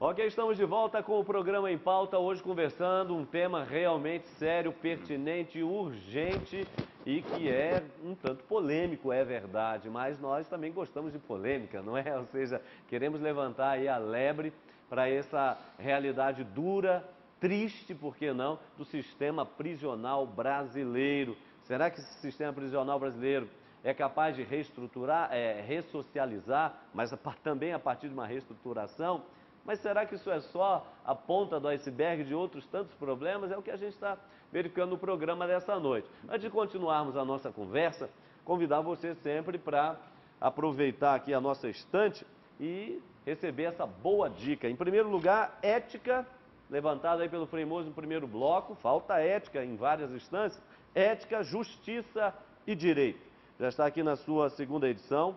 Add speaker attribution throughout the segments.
Speaker 1: Ok, estamos de volta com o programa Em Pauta, hoje conversando um tema realmente sério, pertinente, urgente e que é um tanto polêmico, é verdade, mas nós também gostamos de polêmica, não é? Ou seja, queremos levantar aí a lebre para essa realidade dura, triste, por que não, do sistema prisional brasileiro. Será que esse sistema prisional brasileiro é capaz de reestruturar, ressocializar, mas também a partir de uma reestruturação? Mas será que isso é só a ponta do iceberg de outros tantos problemas? É o que a gente está verificando no programa dessa noite. Antes de continuarmos a nossa conversa, convidar você sempre para aproveitar aqui a nossa estante e receber essa boa dica. Em primeiro lugar, ética, levantada aí pelo Frei Moço no primeiro bloco, falta ética em várias instâncias, ética, justiça e direito. Já está aqui na sua segunda edição.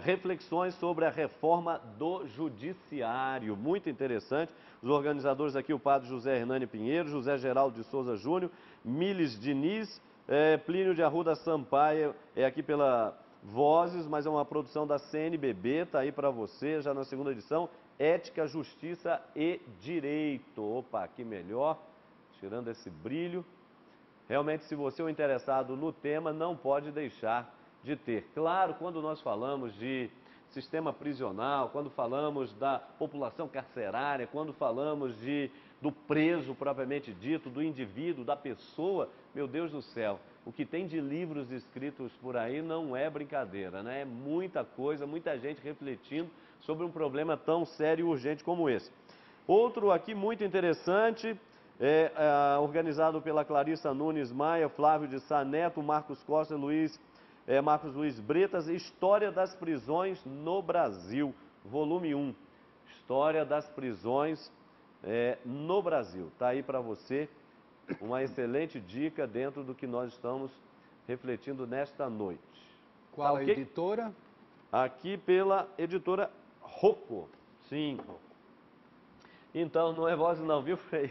Speaker 1: Reflexões sobre a reforma do judiciário, muito interessante. Os organizadores aqui, o padre José Hernani Pinheiro, José Geraldo de Souza Júnior, Miles Diniz, Plínio de Arruda Sampaio, aqui pela Vozes, mas é uma produção da CNBB, está aí para você, já na segunda edição, Ética, Justiça e Direito. Opa, que melhor, tirando esse brilho. Realmente, se você é um interessado no tema, não pode deixar de ter. Claro, quando nós falamos de sistema prisional, quando falamos da população carcerária, quando falamos do preso propriamente dito, do indivíduo, da pessoa, meu Deus do céu, o que tem de livros escritos por aí não é brincadeira, né? É muita coisa, muita gente refletindo sobre um problema tão sério e urgente como esse. Outro aqui muito interessante, organizado pela Clarissa Nunes Maia, Flávio de Sá Neto, Marcos Costa, Marcos Luiz Bretas, História das Prisões no Brasil, volume 1. História das Prisões no Brasil. Está aí para você uma excelente dica dentro do que nós estamos refletindo nesta noite.
Speaker 2: Qual
Speaker 1: tá,
Speaker 2: a
Speaker 1: okay?
Speaker 2: editora?
Speaker 1: Aqui pela editora Rocco. Sim. Então, não é voz não, viu, Frei?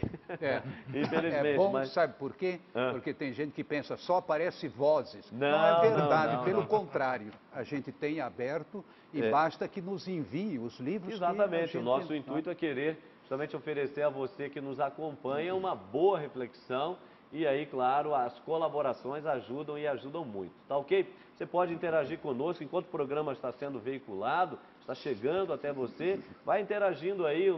Speaker 1: Infelizmente.
Speaker 2: É bom,
Speaker 1: mas...
Speaker 2: sabe por quê? Porque tem gente que pensa, só aparece vozes.
Speaker 1: Não,
Speaker 2: é verdade,
Speaker 1: não,
Speaker 2: pelo
Speaker 1: não.
Speaker 2: contrário. A gente tem aberto e basta que nos envie os livros.
Speaker 1: Exatamente, o nosso intuito é querer justamente oferecer a você que nos acompanha uma boa reflexão e aí, claro, as colaborações ajudam e ajudam muito, tá ok? Você pode interagir conosco enquanto o programa está sendo veiculado, está chegando até você, vai interagindo aí no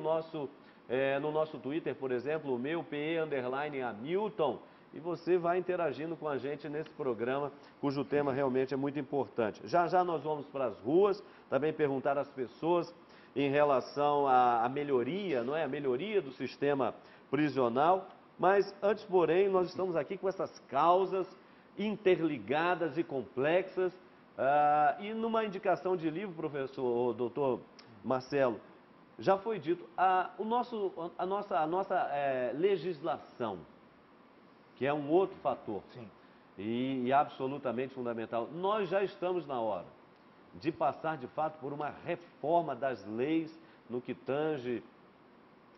Speaker 1: nosso Twitter, por exemplo, o meu, PE_Hamilton, e você vai interagindo com a gente nesse programa, cujo tema realmente é muito importante. Já já nós vamos para as ruas, também perguntar às pessoas em relação à melhoria, não é? A melhoria do sistema prisional, mas antes, porém, nós estamos aqui com essas causas interligadas e complexas, e numa indicação de livro, professor, doutor Marcelo, já foi dito, a nossa legislação, que é um outro fator,
Speaker 3: Sim.
Speaker 1: E absolutamente fundamental, nós já estamos na hora de passar de fato por uma reforma das leis no que tange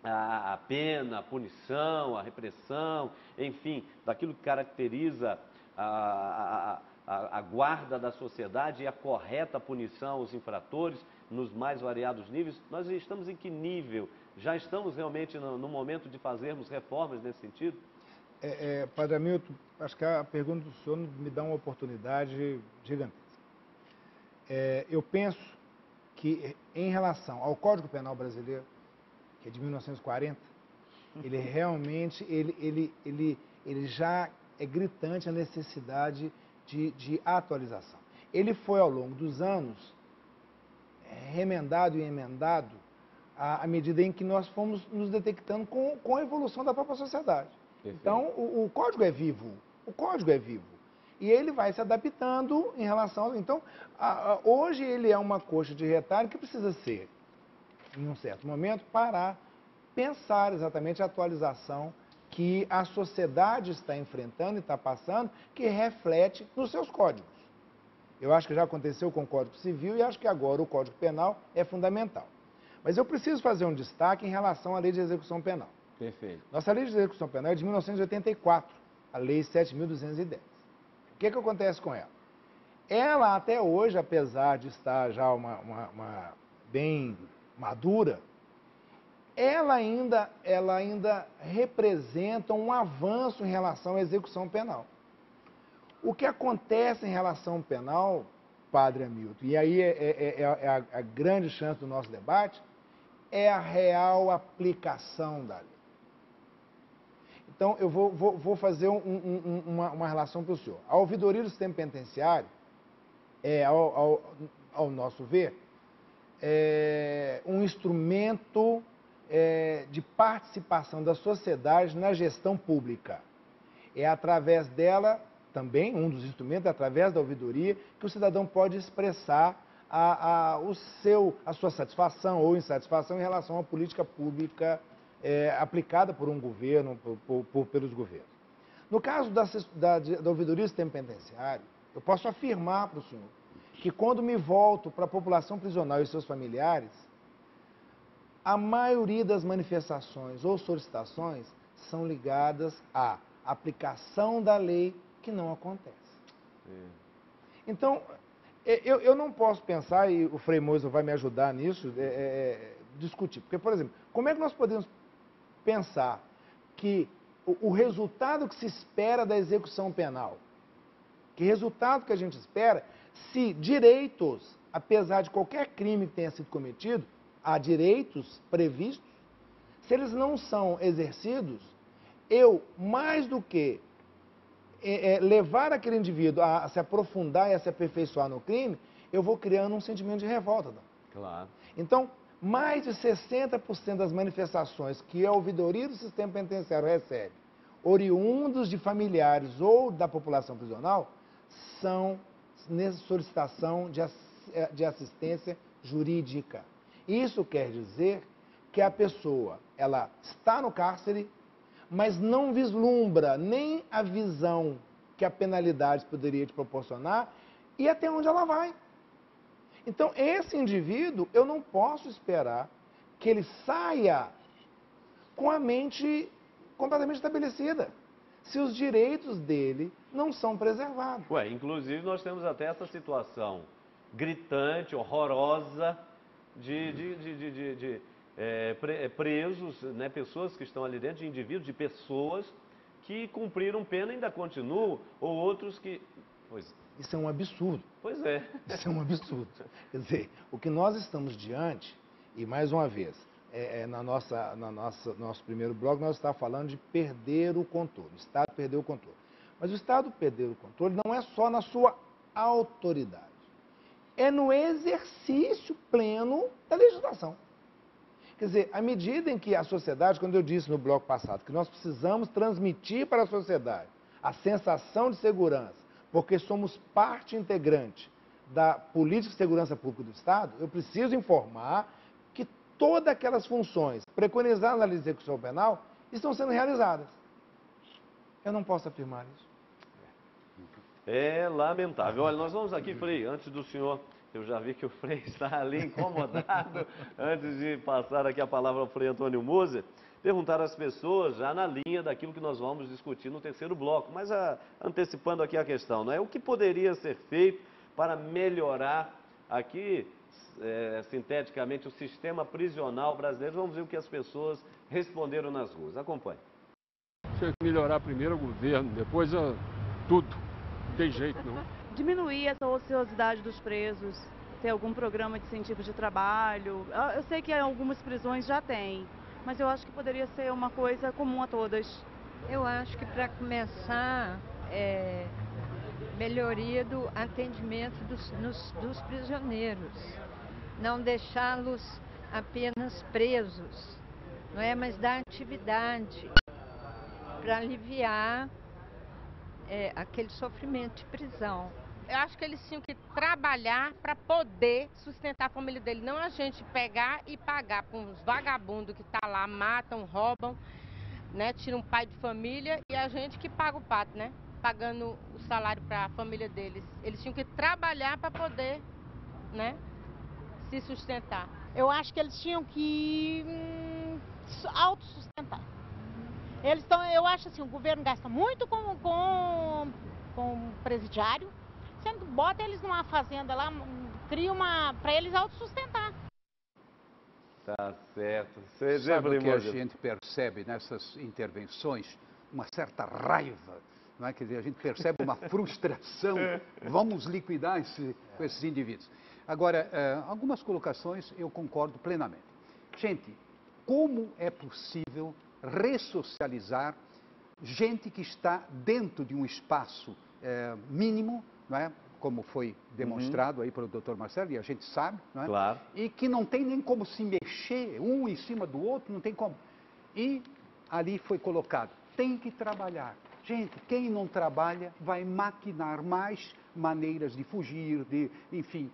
Speaker 1: a pena, a punição, a repressão, enfim, daquilo que caracteriza a guarda da sociedade e a correta punição aos infratores nos mais variados níveis. Nós estamos em que nível? Já estamos realmente no momento de fazermos reformas nesse sentido?
Speaker 3: Padre Hamilton, acho que a pergunta do senhor me dá uma oportunidade gigantesca. Eu penso que, em relação ao Código Penal brasileiro, que é de 1940, ele realmente, ele já é gritante a necessidade de atualização. Ele foi, ao longo dos anos, remendado e emendado à medida em que nós fomos nos detectando com a evolução da própria sociedade. Perfeito. Então, o código é vivo, e ele vai se adaptando em relação... Então, hoje ele é uma coxa de retalho que precisa ser, em um certo momento, parar, pensar exatamente a atualização que a sociedade está enfrentando e está passando, que reflete nos seus códigos. Eu acho que já aconteceu com o Código Civil e acho que agora o Código Penal é fundamental. Mas eu preciso fazer um destaque em relação à Lei de Execução Penal.
Speaker 1: Perfeito.
Speaker 3: Nossa Lei de Execução Penal é de 1984, a Lei 7.210. O que acontece com ela? Ela, até hoje, apesar de estar já bem madura, ela ainda representa um avanço em relação à execução penal. O que acontece em relação penal, padre Hamilton, e aí é a grande chance do nosso debate, é a real aplicação da lei. Então, eu vou fazer uma relação para o senhor. A ouvidoria do sistema penitenciário, ao nosso ver, é um instrumento de participação da sociedade na gestão pública. É através dela, também, um dos instrumentos, através da ouvidoria, que o cidadão pode expressar a sua satisfação ou insatisfação em relação à política pública aplicada por um governo, pelos governos. No caso da ouvidoria do sistema penitenciário, eu posso afirmar para o senhor que quando me volto para a população prisional e seus familiares, a maioria das manifestações ou solicitações são ligadas à aplicação da lei que não acontece. Então, eu não posso pensar, e o Frei Moisés vai me ajudar nisso, discutir. Porque, por exemplo, como é que nós podemos pensar que o resultado que se espera da execução penal, que resultado que a gente espera, se direitos, apesar de qualquer crime que tenha sido cometido, há direitos previstos, se eles não são exercidos, eu, mais do que levar aquele indivíduo a se aprofundar e a se aperfeiçoar no crime, eu vou criando um sentimento de revolta.
Speaker 1: Claro.
Speaker 3: Então, mais de 60% das manifestações que a ouvidoria do sistema penitenciário recebe, oriundos de familiares ou da população prisional, são nessa solicitação de assistência jurídica. Isso quer dizer que a pessoa, ela está no cárcere, mas não vislumbra nem a visão que a penalidade poderia te proporcionar e até onde ela vai. Então, esse indivíduo, eu não posso esperar que ele saia com a mente completamente estabelecida, se os direitos dele não são preservados.
Speaker 1: Inclusive nós temos até essa situação gritante, horrorosa, de presos, né, pessoas que estão ali dentro, de indivíduos, de pessoas que cumpriram pena e ainda continuam, ou outros que...
Speaker 3: Isso é um absurdo.
Speaker 1: Pois é.
Speaker 3: Isso é um absurdo. Quer dizer, o que nós estamos diante, e mais uma vez, nosso primeiro bloco, nós estamos falando de perder o controle. O Estado perdeu o controle. Mas o Estado perder o controle não é só na sua autoridade. É no exercício pleno da legislação. Quer dizer, à medida em que a sociedade, quando eu disse no bloco passado, que nós precisamos transmitir para a sociedade a sensação de segurança, porque somos parte integrante da política de segurança pública do Estado, eu preciso informar que todas aquelas funções preconizadas na lei de execução penal estão sendo realizadas. Eu não posso afirmar isso.
Speaker 1: É lamentável. Olha, nós vamos aqui, Frei, antes do senhor, eu já vi que o Frei está ali incomodado, antes de passar aqui a palavra ao Frei Antônio Moser, perguntar às pessoas, já na linha daquilo que nós vamos discutir no terceiro bloco, mas antecipando aqui a questão, não é? O que poderia ser feito para melhorar aqui, sinteticamente, o sistema prisional brasileiro? Vamos ver o que as pessoas responderam nas ruas. Acompanhe.
Speaker 4: Tinha que melhorar primeiro o governo, depois tudo. Não tem jeito, não.
Speaker 5: Diminuir essa ociosidade dos presos, ter algum programa de incentivo de trabalho. Eu sei que algumas prisões já têm, mas eu acho que poderia ser uma coisa comum a todas.
Speaker 6: Eu acho que, para começar, melhoria do atendimento dos prisioneiros. Não deixá-los apenas presos, não é? Mas dar atividade para aliviar aquele sofrimento de prisão.
Speaker 7: Eu acho que eles tinham que trabalhar para poder sustentar a família dele. Não a gente pegar e pagar para uns vagabundos que tá lá, matam, roubam, né? Tiram um pai de família e a gente que paga o pato, né? Pagando o salário para a família deles. Eles tinham que trabalhar para poder, né? Se sustentar.
Speaker 8: Eu acho que eles tinham que autossustentar. Eles estão, eu acho assim, o governo gasta muito com presidiário, sendo bota eles numa fazenda lá, cria para eles autossustentar.
Speaker 1: Tá certo.
Speaker 2: Sabe o que a gente percebe nessas intervenções? Uma certa raiva, não é? Quer dizer, a gente percebe uma frustração. Vamos liquidar com esses indivíduos. Agora, algumas colocações eu concordo plenamente. Gente, como é possível ressocializar gente que está dentro de um espaço mínimo, não é? Como foi demonstrado aí pelo Dr. Marcelo, e a gente sabe, não é?
Speaker 1: Claro.
Speaker 2: E que não tem nem como se mexer, um em cima do outro, não tem como. E ali foi colocado, tem que trabalhar. Gente, quem não trabalha vai maquinar mais maneiras de fugir, enfim,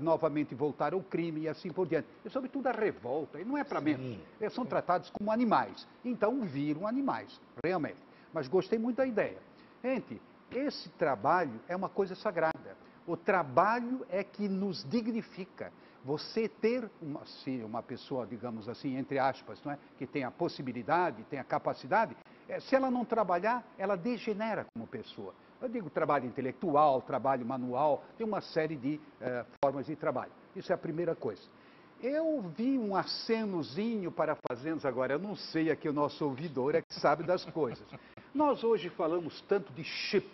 Speaker 2: novamente voltar ao crime e assim por diante. E sobretudo a revolta, e não é para menos. Eles são tratados como animais, então viram animais, realmente. Mas gostei muito da ideia. Gente, esse trabalho é uma coisa sagrada. O trabalho é que nos dignifica. Você ter uma pessoa, digamos assim, entre aspas, não é? Que tem a possibilidade, tem a capacidade, se ela não trabalhar, ela degenera como pessoa. Eu digo trabalho intelectual, trabalho manual, tem uma série de formas de trabalho. Isso é a primeira coisa. Eu vi um acenozinho para fazendas agora, eu não sei, aqui o nosso ouvidor é que sabe das coisas. Nós hoje falamos tanto de chip,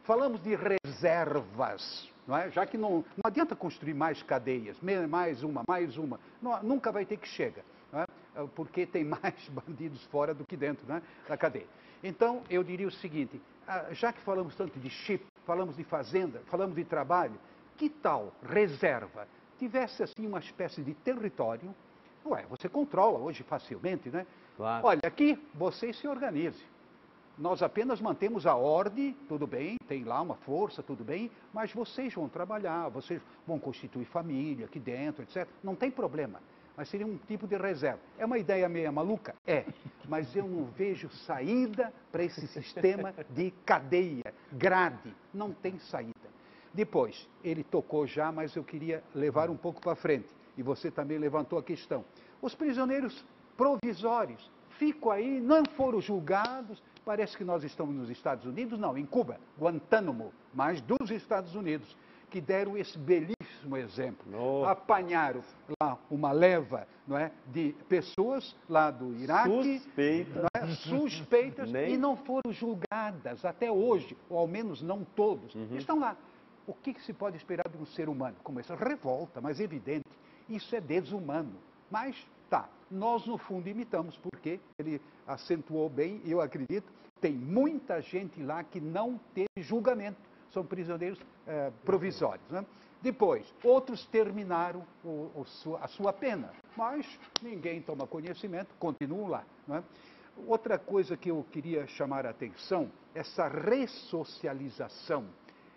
Speaker 2: falamos de reservas, não é? Já que não adianta construir mais cadeias, mais uma, nunca vai ter que chegar, não é? Porque tem mais bandidos fora do que dentro, não é? Da cadeia. Então, eu diria o seguinte, já que falamos tanto de chip, falamos de fazenda, falamos de trabalho, que tal reserva tivesse assim uma espécie de território? Você controla hoje facilmente, né?
Speaker 1: Claro.
Speaker 2: Olha, aqui vocês se organizem. Nós apenas mantemos a ordem, tudo bem, tem lá uma força, tudo bem, mas vocês vão trabalhar, vocês vão constituir família aqui dentro, etc. Não tem problema, mas seria um tipo de reserva. É uma ideia meio maluca? É, mas eu não vejo saída para esse sistema de cadeia, grade, não tem saída. Depois, ele tocou já, mas eu queria levar um pouco para frente, e você também levantou a questão. Os prisioneiros provisórios ficam aí, não foram julgados. Parece que nós estamos nos Estados Unidos, não, em Cuba, Guantánamo, mas dos Estados Unidos, que deram esse belíssimo exemplo.
Speaker 1: Oh.
Speaker 2: Apanharam lá uma leva, não é, de pessoas lá do Iraque, suspeitas, e não foram julgadas até hoje, ou ao menos não todos. Estão lá. O que se pode esperar de um ser humano como esse? Revolta, mas evidente. Isso é desumano. Mas, tá, nós no fundo imitamos, porque ele acentuou bem, e eu acredito, tem muita gente lá que não teve julgamento, são prisioneiros provisórios. Né? Depois, outros terminaram a sua pena, mas ninguém toma conhecimento, continuam lá. Não é? Outra coisa que eu queria chamar a atenção, essa ressocialização,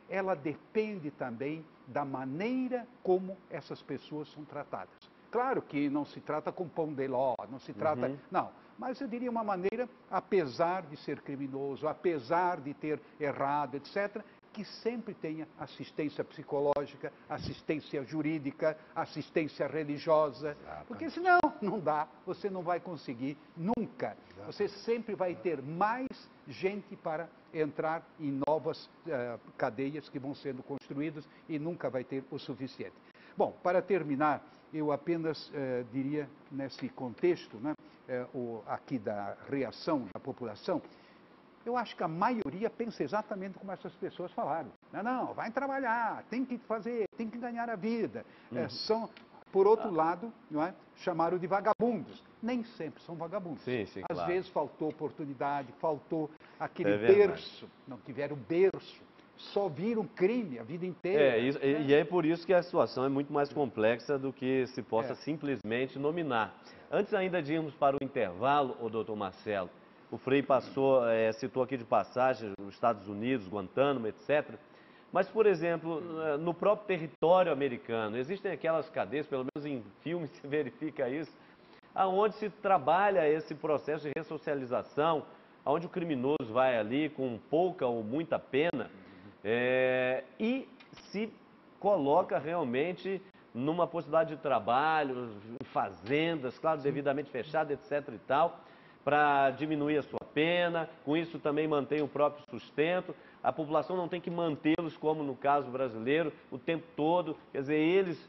Speaker 2: ela depende também da maneira como essas pessoas são tratadas. Claro que não se trata com pão de ló, não se trata... Não, mas eu diria uma maneira, apesar de ser criminoso, apesar de ter errado, etc., que sempre tenha assistência psicológica, assistência jurídica, assistência religiosa. Exato. Porque senão, não dá, você não vai conseguir nunca. Exato. Você sempre vai ter mais gente para entrar em novas cadeias que vão sendo construídas e nunca vai ter o suficiente. Bom, para terminar, eu apenas diria, nesse contexto, né, aqui da reação da população, eu acho que a maioria pensa exatamente como essas pessoas falaram. Não, vai trabalhar, tem que fazer, tem que ganhar a vida. Por outro lado, não é, chamaram de vagabundos. Nem sempre são vagabundos.
Speaker 1: Sim,
Speaker 2: Às
Speaker 1: claro.
Speaker 2: vezes faltou oportunidade, faltou aquele berço, não tiveram berço. Só viram crime a vida inteira.
Speaker 1: E é por isso que a situação é muito mais complexa do que se possa simplesmente nominar. Antes ainda de irmos para o intervalo, o doutor Marcelo, o Frei citou aqui de passagem os Estados Unidos, Guantánamo, etc. Mas, por exemplo, no próprio território americano, existem aquelas cadeias, pelo menos em filmes se verifica isso, aonde se trabalha esse processo de ressocialização, onde o criminoso vai ali com pouca ou muita pena, e se coloca realmente numa possibilidade de trabalho, fazendas, claro, devidamente fechadas, etc. e tal, para diminuir a sua pena, com isso também mantém o próprio sustento. A população não tem que mantê-los, como no caso brasileiro, o tempo todo, quer dizer, eles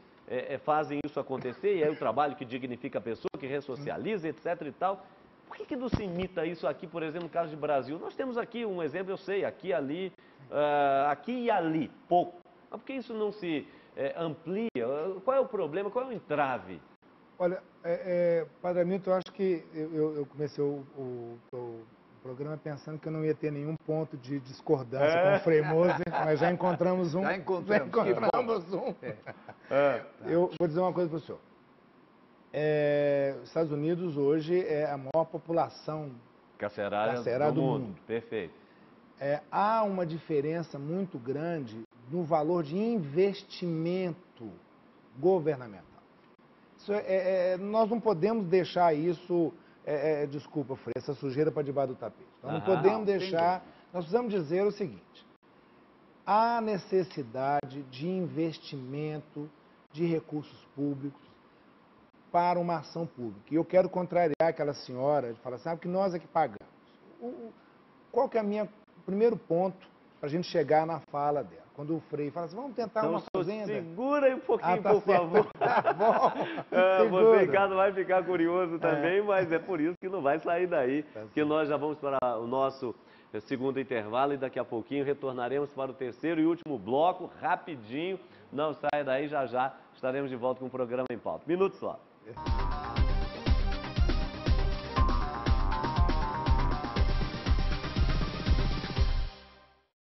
Speaker 1: fazem isso acontecer, e é o trabalho que dignifica a pessoa, que ressocializa, etc. e tal. Por que não se imita isso aqui, por exemplo, no caso de Brasil? Nós temos aqui um exemplo, eu sei, aqui, ali, aqui e ali, pouco. Mas por que isso não se amplia? Qual é o problema, qual é o entrave?
Speaker 3: Olha, Padre Hamilton, eu acho que eu comecei o programa pensando que eu não ia ter nenhum ponto de discordância com o Frei Moser, mas já encontramos um.
Speaker 2: Já encontramos
Speaker 3: um. Eu vou dizer uma coisa para o senhor. Os Estados Unidos hoje é a maior população carcerária do mundo.
Speaker 1: Perfeito.
Speaker 3: Há uma diferença muito grande no valor de investimento governamental. Nós não podemos deixar isso, desculpa, Frei, essa sujeira para debaixo do tapete. Nós não podemos deixar, nós precisamos dizer o seguinte: há necessidade de investimento de recursos públicos para uma ação pública. E eu quero contrariar aquela senhora de falar, sabe que nós é que pagamos. Qual que é o primeiro ponto para a gente chegar na fala dela? Quando o Frei fala assim, vamos tentar uma fazenda.
Speaker 1: Segura aí um pouquinho,
Speaker 3: tá
Speaker 1: por favor.
Speaker 3: Tá bom.
Speaker 1: Você em casa vai ficar curioso também, mas é por isso que não vai sair daí, que nós já vamos para o nosso segundo intervalo e daqui a pouquinho retornaremos para o terceiro e último bloco, rapidinho. Não saia daí, já já estaremos de volta com o programa em pauta. Minutos só.